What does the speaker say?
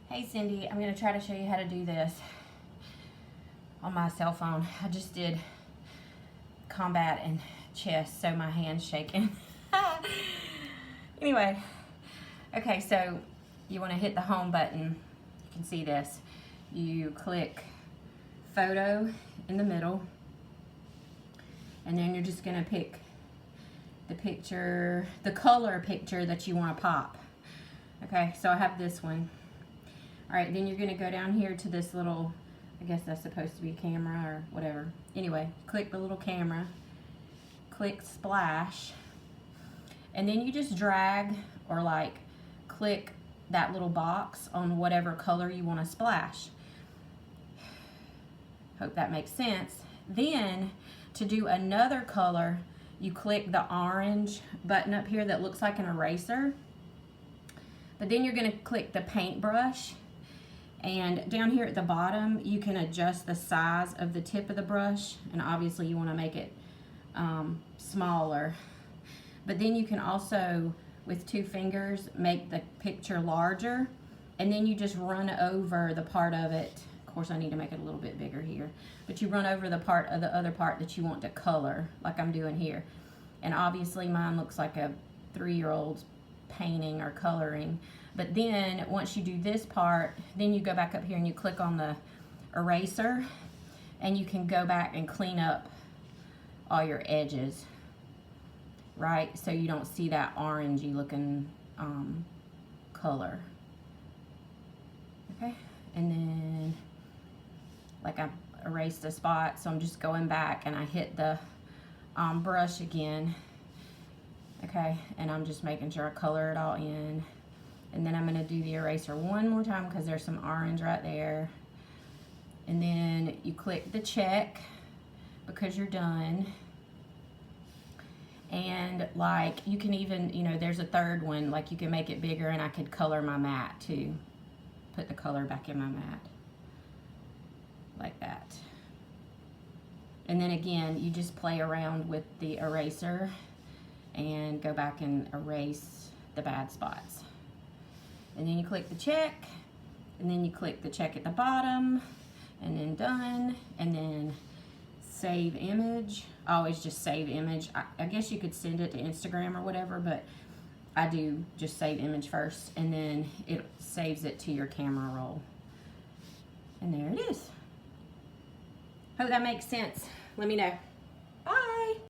Hey Cindy, I'm going to try to show you how to do this on my cell phone. I just did combat and chess, so my hand's shaking. Anyway, okay, so you want to hit the home button. You can see this. You click photo in the middle, and then you're just going to pick the picture, the color picture that you want to pop. Okay, so I have this one. All right, then you're going to go down here to this little, I guess that's supposed to be a camera or whatever. Anyway, click the little camera, click splash, and then you just drag or like click that little box on whatever color you want to splash. Hope that makes sense. Then to do another color, you click the orange button up here that looks like an eraser. But then you're going to click the paintbrush. And down here at the bottom, you can adjust the size of the tip of the brush. And obviously you want to make it smaller. But then you can also, with 2 fingers, make the picture larger. And then you just run over the part of it. Of course, I need to make it a little bit bigger here. But you run over the part of the other part that you want to color, like I'm doing here. And obviously mine looks like a 3-year-old's painting or coloring. But then once you do this part, then you go back up here and you click on the eraser, and you can go back and clean up all your edges, right? So you don't see that orangey looking color. Okay, and then like I erased a spot, so I'm just going back and I hit the brush again. Okay, and I'm just making sure I color it all in. And then I'm going to do the eraser one more time because there's some orange right there. And then you click the check because you're done. And like you can even, you know, there's a third one, like you can make it bigger, and I could color my mat too. Put the color back in my mat. Like that. And then again, you just play around with the eraser and go back and erase the bad spots. And then you click the check, and then you click the check at the bottom, and then done, and then save image. I always just save image. I guess you could send it to Instagram or whatever, but I do just save image first, and then it saves it to your camera roll. And there it is. Hope that makes sense. Let me know.